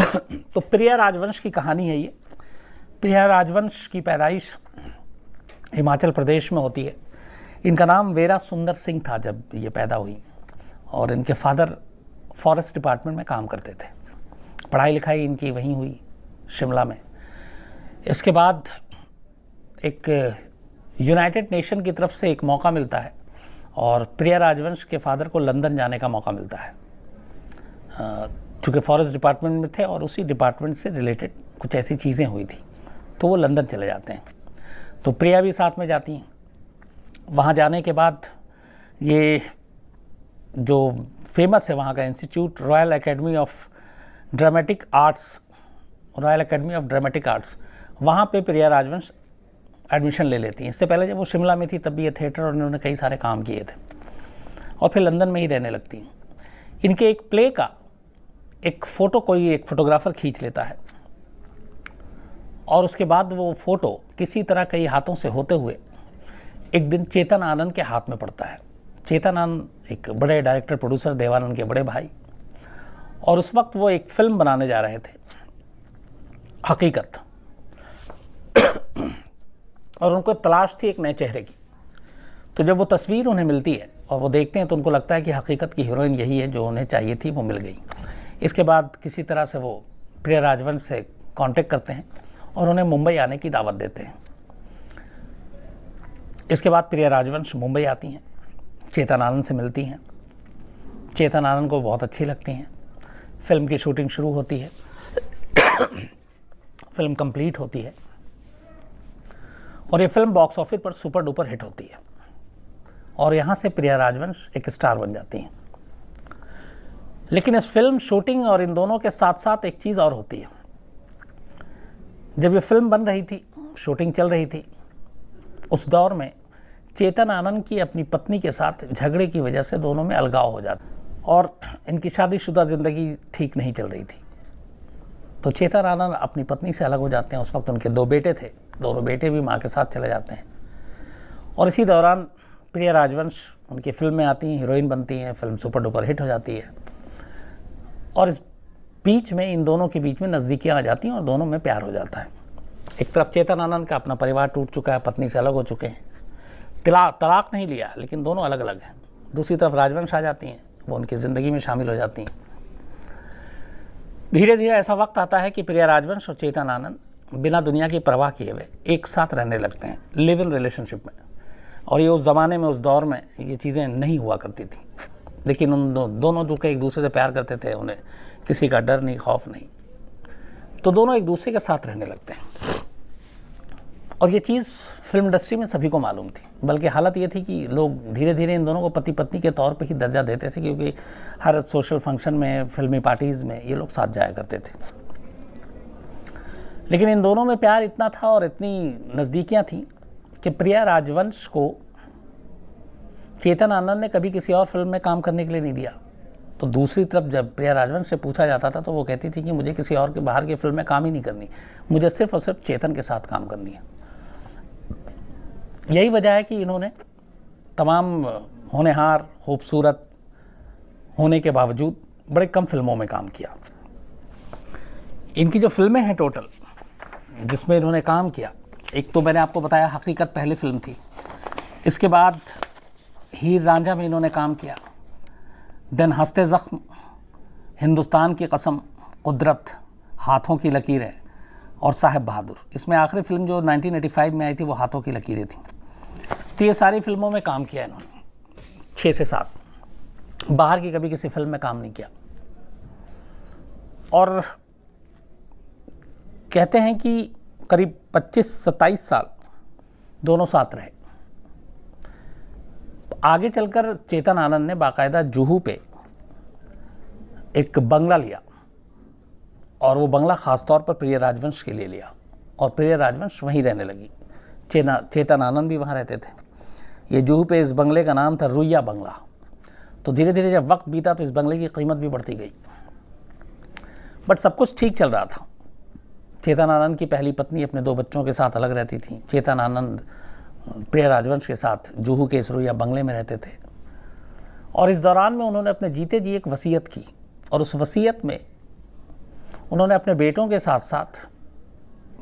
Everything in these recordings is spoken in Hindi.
तो प्रिया राजवंश की कहानी है ये। प्रिया राजवंश की पैदाइश हिमाचल प्रदेश में होती है। इनका नाम वेरा सुंदर सिंह था जब ये पैदा हुई, और इनके फादर फॉरेस्ट डिपार्टमेंट में काम करते थे। पढ़ाई लिखाई इनकी वहीं हुई, शिमला में। इसके बाद एक यूनाइटेड नेशन की तरफ से एक मौका मिलता है और प्रिया राजवंश के फादर को लंदन जाने का मौका मिलता है, चूँकि फॉरेस्ट डिपार्टमेंट में थे और उसी डिपार्टमेंट से रिलेटेड कुछ ऐसी चीज़ें हुई थी, तो वो लंदन चले जाते हैं। तो प्रिया भी साथ में जाती हैं। वहाँ जाने के बाद ये जो फेमस है वहाँ का institute, royal academy of dramatic arts, वहाँ पे प्रिया राजवंश एडमिशन ले लेती हैं। इससे पहले जब वो शिमला में थी तब भी ये थिएटर और इन्होंने कई सारे काम किए थे, और फिर लंदन में ही रहने लगती हैं। इनके एक प्ले का एक फोटोग्राफर खींच लेता है, और उसके बाद वो फोटो किसी तरह कई हाथों से होते हुए एक दिन चेतन आनंद के हाथ में पड़ता है। चेतन आनंद एक बड़े डायरेक्टर प्रोड्यूसर, देवानंद के बड़े भाई, और उस वक्त वो एक फिल्म बनाने जा रहे थे, हकीकत, और उनको तलाश थी एक नए चेहरे की। तो जब वो तस्वीर उन्हें मिलती है और वो देखते हैं तो उनको लगता है कि हकीकत की हीरोइन यही है जो उन्हें चाहिए थी, वो मिल गई। इसके बाद किसी तरह से वो प्रिया राजवंश से कांटेक्ट करते हैं और उन्हें मुंबई आने की दावत देते हैं। इसके बाद प्रिया राजवंश मुंबई आती हैं, चेतन आनंद से मिलती हैं। चेतन आनंद को बहुत अच्छी लगती हैं। फिल्म की शूटिंग शुरू होती है, फिल्म कंप्लीट होती है, और ये फिल्म बॉक्स ऑफिस पर सुपर डुपर हिट होती है, और यहाँ से प्रिया राजवंश एक स्टार बन जाती हैं। लेकिन इस फिल्म शूटिंग और इन दोनों के साथ साथ एक चीज़ और होती है। जब ये फिल्म बन रही थी, शूटिंग चल रही थी, उस दौर में चेतन आनंद की अपनी पत्नी के साथ झगड़े की वजह से दोनों में अलगाव हो जाता, और इनकी शादीशुदा ज़िंदगी ठीक नहीं चल रही थी। तो चेतन आनंद अपनी पत्नी से अलग हो जाते हैं। उस वक्त उनके 2 बेटे थे, दोनों बेटे भी माँ के साथ चले जाते हैं। और इसी दौरान प्रिया राजवंश उनकी फिल्म में आती हैं, हीरोइन बनती हैं, फिल्म सुपर डुपर हिट हो जाती है, और इस बीच में इन दोनों के बीच में नज़दीकियाँ आ जाती हैं और दोनों में प्यार हो जाता है। एक तरफ चेतन आनंद का अपना परिवार टूट चुका है, पत्नी से अलग हो चुके हैं, तलाक नहीं लिया लेकिन दोनों अलग अलग हैं। दूसरी तरफ राजवंश आ जाती हैं, वो उनकी ज़िंदगी में शामिल हो जाती हैं। धीरे धीरे ऐसा वक्त आता है कि प्रिया राजवंश और चेतन आनंद बिना दुनिया की परवाह किए हुए एक साथ रहने लगते हैं, लिव इन रिलेशनशिप में। और ये उस ज़माने में, उस दौर में ये चीज़ें नहीं हुआ करती थी। लेकिन उन दोनों जो कि एक दूसरे से प्यार करते थे, उन्हें किसी का डर नहीं, खौफ नहीं, तो दोनों एक दूसरे के साथ रहने लगते हैं। और ये चीज़ फिल्म इंडस्ट्री में सभी को मालूम थी, बल्कि हालत ये थी कि लोग धीरे धीरे इन दोनों को पति पत्नी के तौर पे ही दर्जा देते थे, क्योंकि हर सोशल फंक्शन में, फिल्मी पार्टीज़ में ये लोग साथ जाया करते थे। लेकिन इन दोनों में प्यार इतना था और इतनी नज़दीकियाँ थीं कि प्रिया राजवंश को चेतन आनंद ने कभी किसी और फिल्म में काम करने के लिए नहीं दिया। तो दूसरी तरफ जब प्रिया राजवंश से पूछा जाता था तो वो कहती थी कि मुझे किसी और के बाहर की फिल्म में काम ही नहीं करनी, मुझे सिर्फ और सिर्फ चेतन के साथ काम करनी है। यही वजह है कि इन्होंने तमाम होनहार, खूबसूरत होने के बावजूद बड़े कम फिल्मों में काम किया। इनकी जो फिल्में हैं टोटल जिसमें इन्होंने काम किया, एक तो मैंने आपको बताया हकीकत पहली फिल्म थी, इसके बाद हीर रांझा में इन्होंने काम किया, देन हंसते ज़ख्म, हिंदुस्तान की कसम, कुदरत, हाथों की लकीरें और साहिब बहादुर। इसमें आखिरी फिल्म जो 1985 में आई थी वो हाथों की लकीरें थी। तो ये सारी फिल्मों में काम किया इन्होंने, 6 से 7, बाहर की कभी किसी फिल्म में काम नहीं किया। और कहते हैं कि करीब 25-27 साल दोनों साथ रहे। आगे चलकर चेतन आनंद ने बाकायदा जुहू पे एक बंगला लिया, और वो बंगला ख़ास तौर पर प्रिया राजवंश के लिए लिया, और प्रिया राजवंश वहीं रहने लगी। चेतन आनंद भी वहाँ रहते थे। ये जुहू पे इस बंगले का नाम था रुइया बंगला। तो धीरे धीरे जब वक्त बीता तो इस बंगले की कीमत भी बढ़ती गई, बट सब कुछ ठीक चल रहा था। चेतन आनंद की पहली पत्नी अपने 2 बच्चों के साथ अलग रहती थी। चेतन आनंद प्रिया राजवंश के साथ जुहू के इस रुइया बंगले में रहते थे, और इस दौरान में उन्होंने अपने जीते जी एक वसीयत की, और उस वसीयत में उन्होंने अपने बेटों के साथ साथ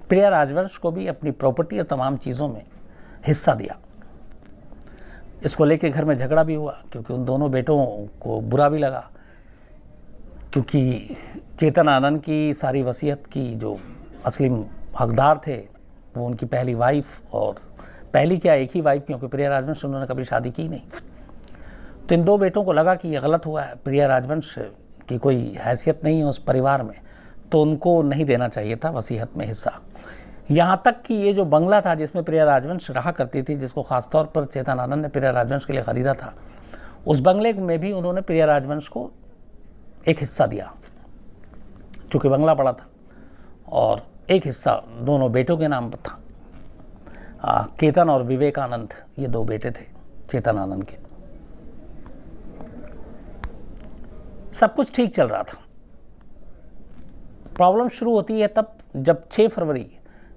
प्रिया राजवंश को भी अपनी प्रॉपर्टी और तमाम चीज़ों में हिस्सा दिया। इसको लेके घर में झगड़ा भी हुआ, क्योंकि उन दोनों बेटों को बुरा भी लगा, क्योंकि चेतन आनंद की सारी वसीयत की जो असली हकदार थे वो उनकी पहली वाइफ, और पहली क्या एक ही वाइफ, क्योंकि प्रिया राजवंश उन्होंने कभी शादी की नहीं। तो इन दो बेटों को लगा कि ये गलत हुआ है, प्रिया राजवंश की कोई हैसियत नहीं है उस परिवार में, तो उनको नहीं देना चाहिए था वसीयत में हिस्सा। यहाँ तक कि ये जो बंगला था जिसमें प्रिया राजवंश रहा करती थी, जिसको खासतौर पर चेतन आनंद ने प्रिया राजवंश के लिए ख़रीदा था, उस बंगले में भी उन्होंने प्रिया राजवंश को एक हिस्सा दिया, चूँकि बंगला बड़ा था, और एक हिस्सा दोनों बेटों के नाम पर था। केतन और विवेकानंद ये दो बेटे थे चेतन आनंद के। सब कुछ ठीक चल रहा था। प्रॉब्लम शुरू होती है तब जब 6 फरवरी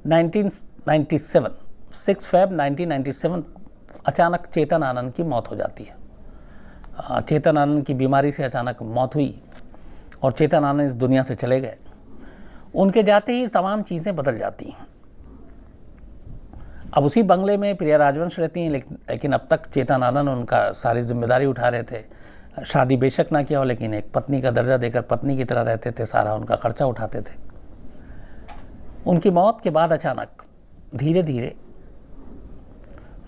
1997 6 फेब 1997 अचानक चेतन आनंद की मौत हो जाती है। चेतन आनंद की बीमारी से अचानक मौत हुई और चेतन आनंद इस दुनिया से चले गए। उनके जाते ही तमाम चीज़ें बदल जाती हैं। अब उसी बंगले में प्रिया राजवंश रहती हैं, लेकिन अब तक चेतन आनंद उनका सारी जिम्मेदारी उठा रहे थे। शादी बेशक ना किया हो, लेकिन एक पत्नी का दर्जा देकर पत्नी की तरह रहते थे, सारा उनका खर्चा उठाते थे। उनकी मौत के बाद अचानक धीरे धीरे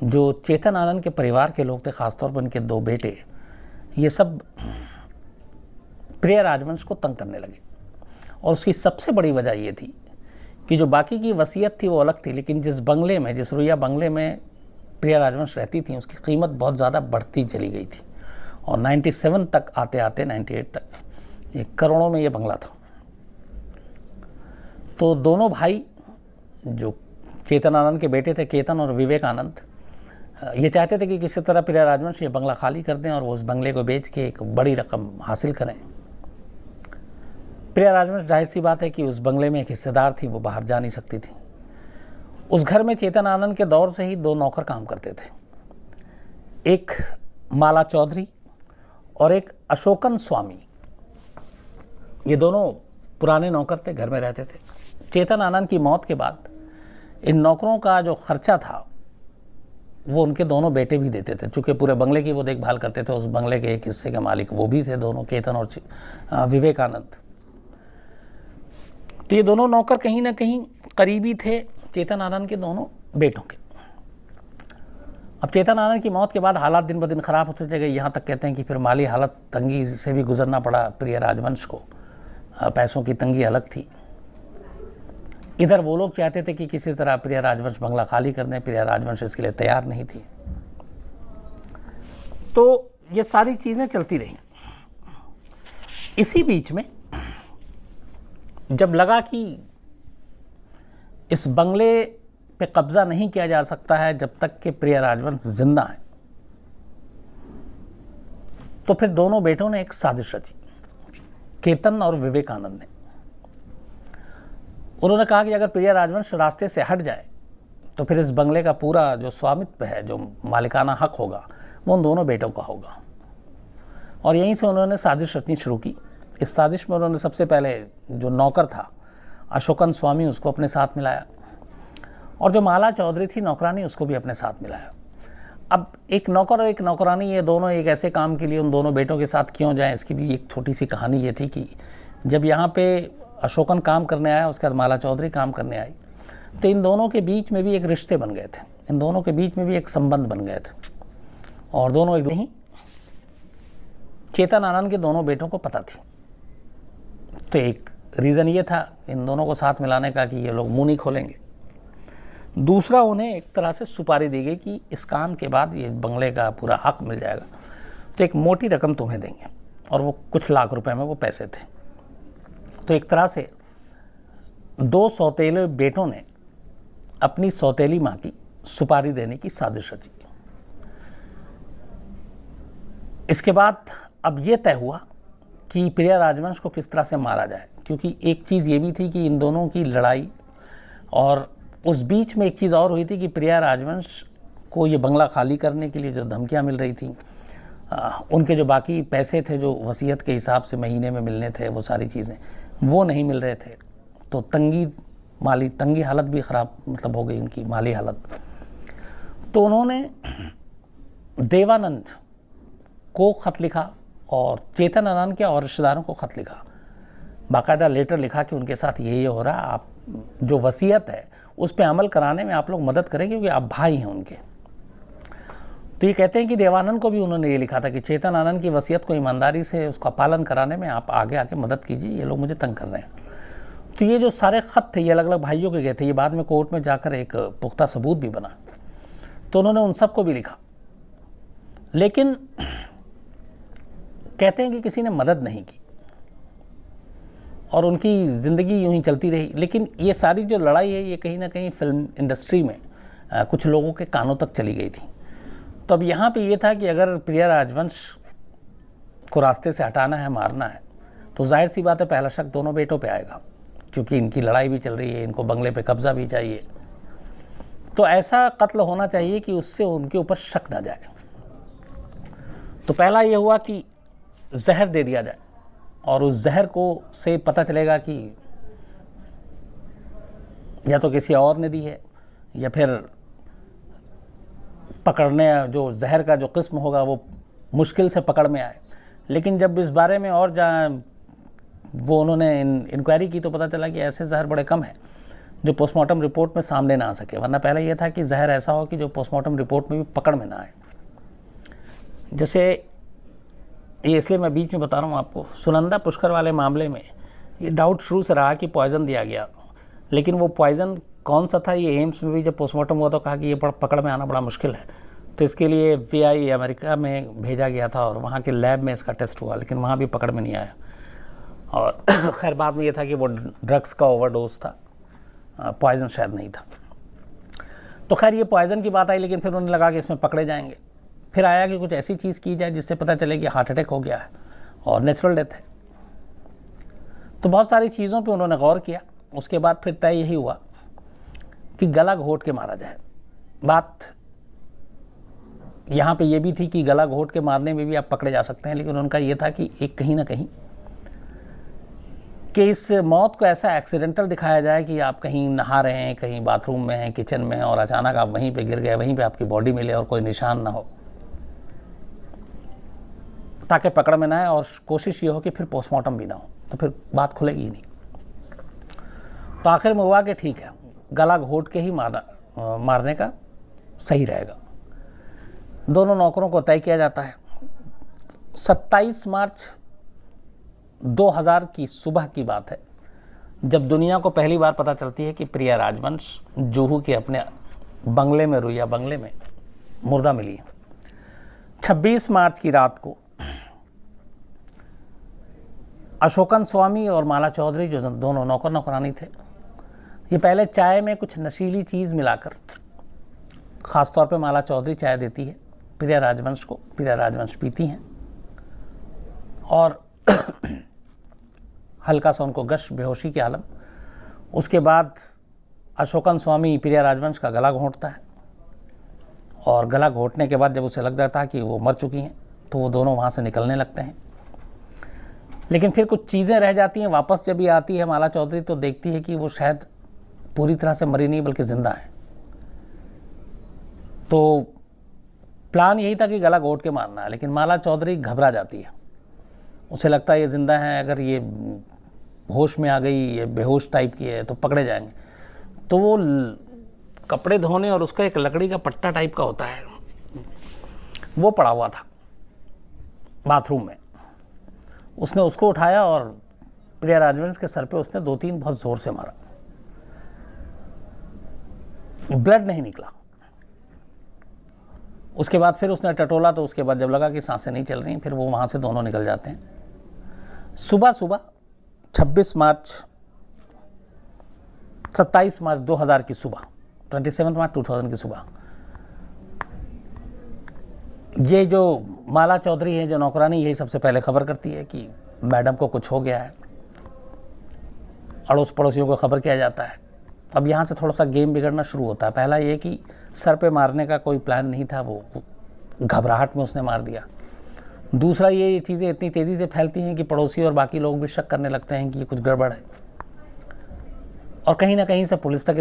जो चेतन आनंद के परिवार के लोग थे, खासतौर पर उनके दो बेटे, ये सब प्रिया राजवंश को तंग करने लगे। और उसकी सबसे बड़ी वजह ये थी कि जो बाकी की वसीयत थी वो अलग थी, लेकिन जिस बंगले में, जिस रुइया बंगले में प्रिया राजवंश रहती थी, उसकी कीमत बहुत ज़्यादा बढ़ती चली गई थी, और 97 तक आते आते 98 तक ये करोड़ों में ये बंगला था। तो दोनों भाई जो चेतन आनंद के बेटे थे, केतन और विवेकानंद, ये चाहते थे कि किसी तरह प्रिया राजवंश ये बंगला खाली कर दें और वो उस बंगले को बेच के एक बड़ी रकम हासिल करें। प्रिया राजवंश, जाहिर सी बात है कि उस बंगले में एक हिस्सेदार थी, वो बाहर जा नहीं सकती थी। उस घर में चेतन आनंद के दौर से ही दो नौकर काम करते थे, एक माला चौधरी और एक अशोकन स्वामी। ये दोनों पुराने नौकर थे, घर में रहते थे। चेतन आनंद की मौत के बाद इन नौकरों का जो खर्चा था वो उनके दोनों बेटे भी देते थे, चूँकि पूरे बंगले की वो देखभाल करते थे। उस बंगले के एक हिस्से के मालिक वो भी थे, दोनों केतन और विवेकानंद। तो ये दोनों नौकर कहीं ना कहीं करीबी थे चेतन आनंद के दोनों बेटों के। अब चेतन आनंद की मौत के बाद हालात दिन ब दिन ख़राब होते चले गए। यहाँ तक कहते हैं कि फिर माली हालत, तंगी से भी गुजरना पड़ा प्रिया राजवंश को। पैसों की तंगी अलग थी। इधर वो लोग चाहते थे कि किसी तरह प्रिया राजवंश बंगला खाली कर दें, प्रिया राजवंश इसके लिए तैयार नहीं थी। तो ये सारी चीज़ें चलती रहीं। इसी बीच में जब लगा कि इस बंगले पे कब्जा नहीं किया जा सकता है जब तक कि प्रिया राजवंश जिंदा है, तो फिर दोनों बेटों ने एक साजिश रची, केतन और विवेकानंद ने। उन्होंने कहा कि अगर प्रिया राजवंश रास्ते से हट जाए तो फिर इस बंगले का पूरा जो स्वामित्व है, जो मालिकाना हक होगा, वो उन दोनों बेटों का होगा। और यहीं से उन्होंने साजिश रचनी शुरू की। इस साजिश में उन्होंने सबसे पहले जो नौकर था अशोकन स्वामी, उसको अपने साथ मिलाया, और जो माला चौधरी थी नौकरानी, उसको भी अपने साथ मिलाया। अब एक नौकर और एक नौकरानी, ये दोनों एक ऐसे काम के लिए उन दोनों बेटों के साथ क्यों जाएं, इसकी भी एक छोटी सी कहानी ये थी कि जब यहाँ पे अशोकन काम करने आया, उसके बाद माला चौधरी काम करने आई, तो इन दोनों के बीच में भी एक रिश्ते बन गए थे, इन दोनों के बीच में भी एक संबंध बन गए थे, और दोनों एक नहीं चेतन आनंद के दोनों बेटों को पता थी। तो एक रीज़न ये था इन दोनों को साथ मिलाने का कि ये लोग मुंह नहीं खोलेंगे। दूसरा, उन्हें एक तरह से सुपारी दी गई कि इस काम के बाद ये बंगले का पूरा हक मिल जाएगा, तो एक मोटी रकम तुम्हें देंगे, और वो कुछ लाख रुपए में वो पैसे थे। तो एक तरह से दो सौतेले बेटों ने अपनी सौतेली माँ की सुपारी देने की साजिश रची। इसके बाद अब ये तय हुआ कि प्रिया राजवंश को किस तरह से मारा जाए, क्योंकि एक चीज़ ये भी थी कि इन दोनों की लड़ाई, और उस बीच में एक चीज़ और हुई थी कि प्रिया राजवंश को ये बंगला खाली करने के लिए जो धमकियां मिल रही थी, उनके जो बाकी पैसे थे जो वसीयत के हिसाब से महीने में मिलने थे, वो सारी चीज़ें, वो नहीं मिल रहे थे, तो तंगी हालत भी ख़राब मतलब हो गई उनकी माली हालत। तो उन्होंने देवानंद को ख़त लिखा और चेतन आनंद के और रिश्तेदारों को ख़त लिखा, बाकायदा लेटर लिखा कि उनके साथ ये हो रहा, आप जो वसीयत है उस पर अमल कराने में आप लोग मदद करें क्योंकि आप भाई हैं उनके। तो ये कहते हैं कि देवानंद को भी उन्होंने ये लिखा था कि चेतन आनंद की वसीयत को ईमानदारी से उसका पालन कराने में आप आगे आके मदद कीजिए, ये लोग मुझे तंग कर रहे हैं। तो ये जो सारे ख़त थे ये अलग अलग भाइयों के गए थे, ये बाद में कोर्ट में जाकर एक पुख्ता सबूत भी बना। तो उन्होंने उन सबको भी लिखा, लेकिन कहते हैं कि किसी ने मदद नहीं की और उनकी ज़िंदगी यूं ही चलती रही। लेकिन ये सारी जो लड़ाई है ये कहीं ना कहीं फिल्म इंडस्ट्री में कुछ लोगों के कानों तक चली गई थी। तो अब यहाँ पे ये था कि अगर प्रिया राजवंश को रास्ते से हटाना है, मारना है, तो जाहिर सी बात है पहला शक दोनों बेटों पे आएगा, क्योंकि इनकी लड़ाई भी चल रही है, इनको बंगले पे कब्जा भी चाहिए। तो ऐसा कत्ल होना चाहिए कि उससे उनके ऊपर शक ना जाए। तो पहला ये हुआ कि जहर दे दिया जाए और उस जहर को से पता चलेगा कि या तो किसी और ने दी है या फिर पकड़ने जो जहर का जो किस्म होगा वो मुश्किल से पकड़ में आए। लेकिन जब इस बारे में और वो उन्होंने इंक्वायरी की तो पता चला कि ऐसे जहर बड़े कम हैं जो पोस्टमार्टम रिपोर्ट में सामने ना आ सके, वरना पहले यह था कि जहर ऐसा हो कि जो पोस्टमार्टम रिपोर्ट में भी पकड़ में ना आए। जैसे ये इसलिए मैं बीच में बता रहा हूँ आपको, सुनंदा पुष्कर वाले मामले में ये डाउट शुरू से रहा कि पॉइज़न दिया गया, लेकिन वो पॉइज़न कौन सा था ये एम्स में भी जब पोस्टमार्टम हुआ तो कहा कि ये पकड़ में आना बड़ा मुश्किल है। तो इसके लिए FBI अमेरिका में भेजा गया था और वहाँ के लैब में इसका टेस्ट हुआ, लेकिन वहाँ भी पकड़ में नहीं आया। और खैर बाद में ये था कि वो ड्रग्स का ओवरडोज था, पॉइज़न शायद नहीं था। तो खैर ये पॉइज़न की बात आई, लेकिन फिर उन्हें लगा कि इसमें पकड़े जाएंगे। फिर आया कि कुछ ऐसी चीज़ की जाए जिससे पता चले कि हार्ट अटैक हो गया है और नेचुरल डेथ है। तो बहुत सारी चीज़ों पे उन्होंने गौर किया। उसके बाद फिर तय यही हुआ कि गला घोट के मारा जाए। बात यहाँ पे ये भी थी कि गला घोट के मारने में भी आप पकड़े जा सकते हैं, लेकिन उनका ये था कि एक कहीं ना कहीं कि इस मौत को ऐसा एक्सीडेंटल दिखाया जाए कि आप कहीं नहा रहे हैं, कहीं बाथरूम में हैं, किचन में हैं और अचानक आप वहीं पे गिर गए, वहीं पे आपकी बॉडी मिले और कोई निशान ना हो, ताकि पकड़ में ना आए और कोशिश ये हो कि फिर पोस्टमार्टम भी ना हो, तो फिर बात खुलेगी ही नहीं। तो आखिर में हुआ कि ठीक है, गला घोट के ही मारने का सही रहेगा। दोनों नौकरों को तय किया जाता है। 27 मार्च 2000 की सुबह की बात है जब दुनिया को पहली बार पता चलती है कि प्रिया राजवंश जुहू के अपने बंगले में, रुइया बंगले में मुर्दा मिली है। 26 मार्च की रात को अशोकन स्वामी और माला चौधरी जो दोनों नौकर नौकरानी थे, ये पहले चाय में कुछ नशीली चीज़ मिलाकर, ख़ास तौर पे माला चौधरी चाय देती है प्रिया राजवंश को, प्रिया राजवंश पीती हैं और हल्का सा उनको गश, बेहोशी की आलम। उसके बाद अशोकन स्वामी प्रिया राजवंश का गला घोंटता है और गला घोंटने के बाद जब उसे लग जाता है कि वो मर चुकी हैं तो वो दोनों वहाँ से निकलने लगते हैं। लेकिन फिर कुछ चीज़ें रह जाती हैं। वापस जब ये आती है माला चौधरी तो देखती है कि वो शायद पूरी तरह से मरी नहीं बल्कि ज़िंदा है। तो प्लान यही था कि गला घोंट के मारना है, लेकिन माला चौधरी घबरा जाती है। उसे लगता है ये ज़िंदा है, अगर ये होश में आ गई, ये बेहोश टाइप की है तो पकड़े जाएंगे। तो वो कपड़े धोने और उसका एक लकड़ी का पट्टा टाइप का होता है, वो पड़ा हुआ था बाथरूम में। उसने उसको उठाया और प्रिया राजवंश के सर पे उसने 2-3 बहुत ज़ोर से मारा। ब्लड नहीं निकला। उसके बाद फिर उसने टटोला, तो उसके बाद जब लगा कि सांसें नहीं चल रही, फिर वो वहाँ से दोनों निकल जाते हैं। सुबह 27 मार्च 2000 की सुबह, 27 मार्च 2000 की सुबह, ये जो माला चौधरी है, जो नौकरानी, यही सबसे पहले खबर करती है कि मैडम को कुछ हो गया है। अड़ोस पड़ोसियों को खबर किया जाता है। अब यहाँ से थोड़ा सा गेम बिगड़ना शुरू होता है। पहला ये कि सर पे मारने का कोई प्लान नहीं था, वो घबराहट में उसने मार दिया। दूसरा ये चीज़ें इतनी तेज़ी से फैलती हैं कि पड़ोसी और बाकी लोग भी शक करने लगते हैं कि ये कुछ गड़बड़ है, और कहीं ना कहीं से पुलिस तक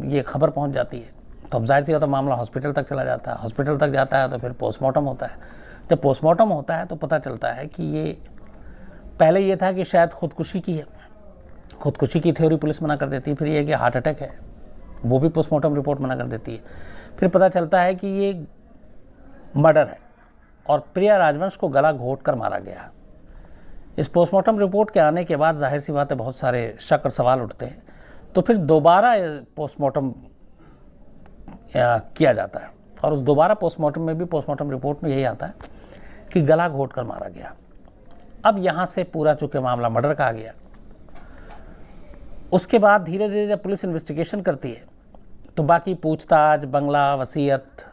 ये खबर पहुंच जाती है। तो अब जाहिर सी बात है मामला हॉस्पिटल तक चला जाता है, हॉस्पिटल तक जाता है तो फिर पोस्टमार्टम होता है। जब पोस्टमार्टम होता है तो पता चलता है कि ये पहले ये था कि शायद खुदकुशी की है, खुदकुशी की थ्योरी पुलिस मना कर देती है, फिर ये कि हार्ट अटैक है, वो भी पोस्टमार्टम रिपोर्ट मना कर देती है, फिर पता चलता है कि ये मर्डर है और प्रिया राजवंश को गला घोट कर मारा गया। इस पोस्टमार्टम रिपोर्ट के आने के बाद जाहिर सी बात है बहुत सारे शक और सवाल उठते हैं, तो फिर दोबारा पोस्टमार्टम किया जाता है, और उस दोबारा पोस्टमार्टम में भी पोस्टमार्टम रिपोर्ट में यही आता है कि गला घोट कर मारा गया। अब यहाँ से पूरा चूँकि मामला मर्डर का आ गया, उसके बाद धीरे धीरे जब पुलिस इन्वेस्टिगेशन करती है तो बाकी पूछताछ, बंगला, वसीयत,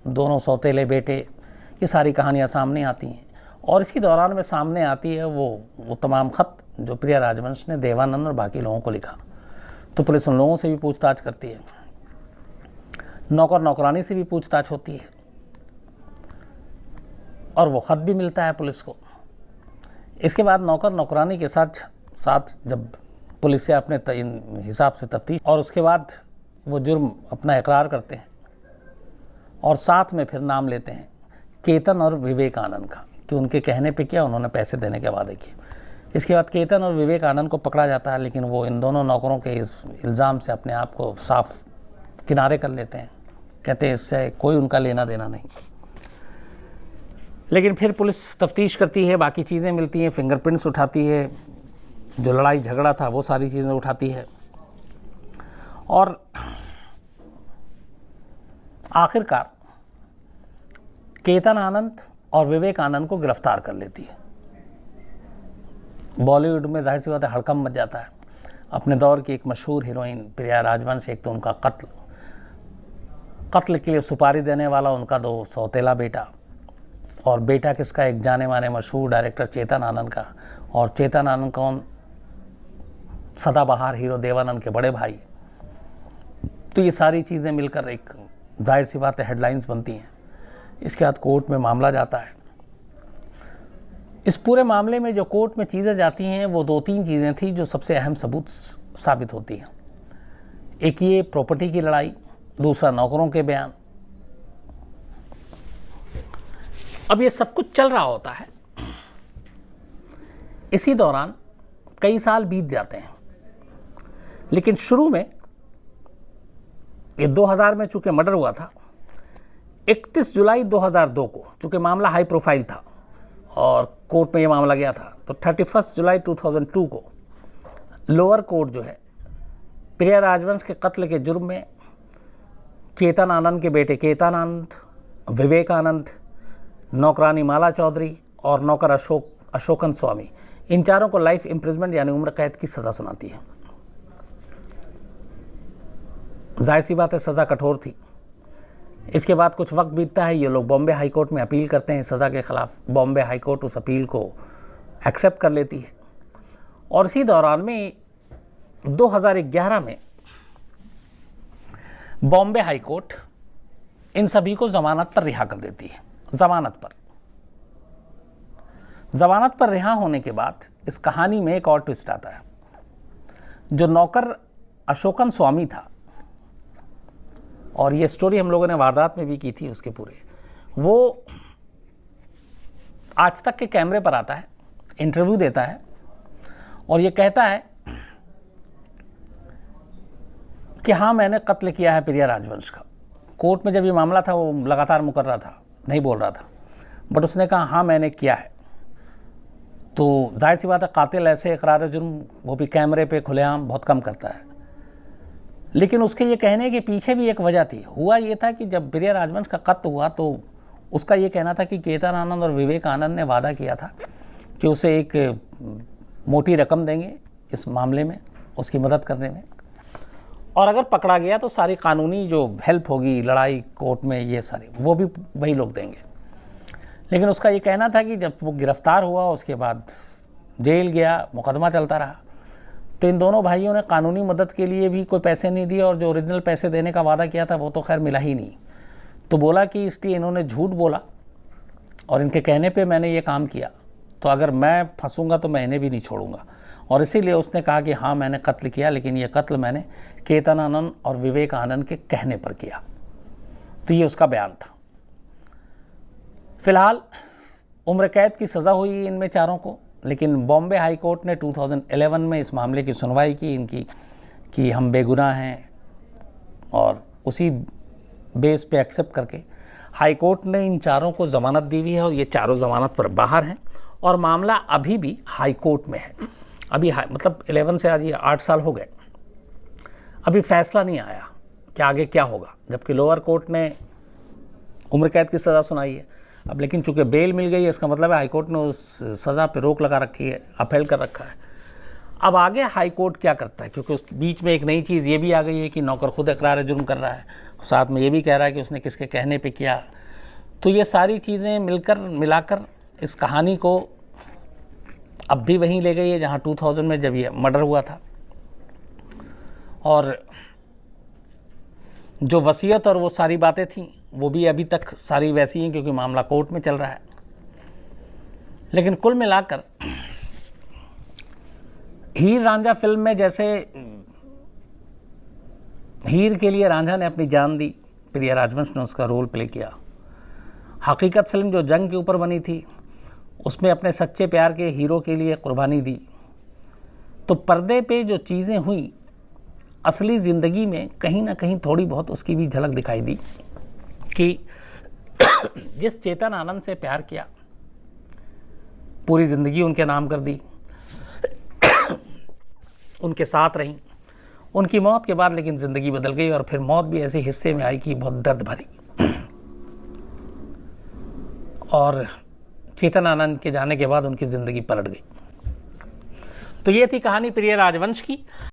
दोनों सौतेले बेटे, ये सारी कहानियाँ सामने आती हैं। और इसी दौरान में सामने आती है वो तमाम ख़त जो प्रिया राजवंश ने देवानंद और बाकी लोगों को लिखा। तो पुलिस उन लोगों से भी पूछताछ करती है, नौकर नौकरानी से भी पूछताछ होती है, और वो ख़त भी मिलता है पुलिस को। इसके बाद नौकर नौकरानी के साथ जब पुलिस से अपने हिसाब से तफ्तीश, और उसके बाद वो जुर्म अपना इकरार करते हैं, और साथ में फिर नाम लेते हैं केतन और विवेक आनंद का कि उनके कहने पे क्या उन्होंने पैसे देने के वादे किए। इसके बाद केतन और विवेक आनंद को पकड़ा जाता है, लेकिन वो इन दोनों नौकरों के इस इल्ज़ाम से अपने आप को साफ किनारे कर लेते हैं, कहते हैं इससे कोई उनका लेना देना नहीं। लेकिन फिर पुलिस तफ्तीश करती है, बाकी चीज़ें मिलती हैं, फिंगरप्रिंट्स उठाती है, जो लड़ाई झगड़ा था वो सारी चीज़ें उठाती है, और आखिरकार केतन आनंद और विवेक आनंद को गिरफ्तार कर लेती है। बॉलीवुड में जाहिर सी बात है हड़कंप मच जाता है। अपने दौर की एक मशहूर हीरोइन प्रिया राजवंश, एक तो उनका कत्ल के लिए सुपारी देने वाला उनका दो सौतेला बेटा, और बेटा किसका, एक जाने माने मशहूर डायरेक्टर चेतन आनंद का, और चेतन आनंद कौन, सदाबहार हीरो देवानंद के बड़े भाई। तो ये सारी चीज़ें मिलकर एक जाहिर सी बात है हेडलाइंस बनती हैं। इसके बाद कोर्ट में मामला जाता है। इस पूरे मामले में जो कोर्ट में चीज़ें जाती हैं वो 2-3 चीज़ें थी जो सबसे अहम सबूत साबित होती हैं। एक ये प्रॉपर्टी की लड़ाई, दूसरा नौकरों के बयान। अब ये सब कुछ चल रहा होता है, इसी दौरान कई साल बीत जाते हैं, लेकिन शुरू में ये 2000 में चूंकि मर्डर हुआ था, 31 जुलाई 2002 को चूंकि मामला हाई प्रोफाइल था और कोर्ट में ये मामला गया था, तो 31 जुलाई 2002 को लोअर कोर्ट जो है प्रिया राजवंश के कत्ल के जुर्म में चेतन आनंद के बेटे केतन आनंद, विवेक आनंद, नौकरानी माला चौधरी और नौकर अशोकन स्वामी, इन चारों को लाइफ इम्प्रिजमेंट यानी उम्र कैद की सज़ा सुनाती है। जाहिर सी बात है सज़ा कठोर थी। इसके बाद कुछ वक्त बीतता है, ये लोग बॉम्बे हाई कोर्ट में अपील करते हैं सज़ा के ख़िलाफ़। बॉम्बे हाई कोर्ट उस अपील को एक्सेप्ट कर लेती है, और इसी दौरान में 2011 में बॉम्बे हाई कोर्ट इन सभी को ज़मानत पर रिहा कर देती है। ज़मानत पर रिहा होने के बाद इस कहानी में एक और ट्विस्ट आता है। जो नौकर अशोकन स्वामी था, और ये स्टोरी हम लोगों ने वारदात में भी की थी उसके पूरे, वो आज तक के कैमरे पर आता है, इंटरव्यू देता है, और ये कहता है कि हाँ मैंने कत्ल किया है प्रिया राजवंश का। कोर्ट में जब ये मामला था वो लगातार मुकर रहा था, नहीं बोल रहा था, बट उसने कहा हाँ मैंने किया है। तो जाहिर सी बात है कातिल ऐसे इकरार जुर्म वो भी कैमरे पे खुलेआम बहुत कम करता है। लेकिन उसके ये कहने के पीछे भी एक वजह थी। हुआ ये था कि जब प्रिया राजवंश का कत्ल हुआ तो उसका ये कहना था कि केतन आनंद और विवेक आनंद ने वादा किया था कि उसे एक मोटी रकम देंगे इस मामले में, उसकी मदद करने में, और अगर पकड़ा गया तो सारी कानूनी जो हेल्प होगी लड़ाई कोर्ट में, ये सारी वो भी वही लोग देंगे। लेकिन उसका ये कहना था कि जब वो गिरफ्तार हुआ उसके बाद जेल गया, मुकदमा चलता रहा, तो इन दोनों भाइयों ने कानूनी मदद के लिए भी कोई पैसे नहीं दिए, और जो ओरिजिनल पैसे देने का वादा किया था वो तो खैर मिला ही नहीं। तो बोला कि इसलिए इन्होंने झूठ बोला और इनके कहने पे मैंने ये काम किया, तो अगर मैं फंसूंगा तो मैं इन्हें भी नहीं छोड़ूंगा। और इसीलिए उसने कहा कि हाँ मैंने कत्ल किया, लेकिन ये कत्ल मैंने केतन आनंद और विवेक आनंद के कहने पर किया। तो ये उसका बयान था। फिलहाल उम्र कैद की सज़ा हुई इनमें चारों को, लेकिन बॉम्बे हाई कोर्ट ने 2011 में इस मामले की सुनवाई की इनकी कि हम बेगुनाह हैं, और उसी बेस पे एक्सेप्ट करके हाई कोर्ट ने इन चारों को ज़मानत दी हुई है, और ये चारों ज़मानत पर बाहर हैं और मामला अभी भी हाई कोर्ट में है। अभी मतलब 11 से आज ये 8 साल हो गए, अभी फैसला नहीं आया कि आगे क्या होगा, जबकि लोअर कोर्ट ने उम्र कैद की सज़ा सुनाई है अब। लेकिन चूंकि बेल मिल गई है, इसका मतलब है हाई कोर्ट ने उस सज़ा पे रोक लगा रखी है, अपील कर रखा है। अब आगे हाई कोर्ट क्या करता है, क्योंकि उस बीच में एक नई चीज़ ये भी आ गई है कि नौकर खुद इकरार जुर्म कर रहा है, साथ में ये भी कह रहा है कि उसने किसके कहने पे किया। तो ये सारी चीज़ें मिलाकर इस कहानी को अब भी वहीं ले गई है जहाँ 2000 में जब ये मर्डर हुआ था। और जो वसीयत और वो सारी बातें थीं वो भी अभी तक सारी वैसी हैं, क्योंकि मामला कोर्ट में चल रहा है। लेकिन कुल मिलाकर हीर रांझा फिल्म में जैसे हीर के लिए रांझा ने अपनी जान दी, प्रिया राजवंश ने उसका रोल प्ले किया। हकीकत फिल्म जो जंग के ऊपर बनी थी, उसमें अपने सच्चे प्यार के हीरो के लिए कुर्बानी दी। तो पर्दे पे जो चीज़ें हुई, असली ज़िंदगी में कहीं ना कहीं थोड़ी बहुत उसकी भी झलक दिखाई दी कि जिस चेतन आनंद से प्यार किया, पूरी ज़िंदगी उनके नाम कर दी, उनके साथ रहीं, उनकी मौत के बाद लेकिन ज़िंदगी बदल गई, और फिर मौत भी ऐसे हिस्से में आई कि बहुत दर्द भरी। और चेतन आनंद के जाने के बाद उनकी ज़िंदगी पलट गई। तो ये थी कहानी प्रिया राजवंश की।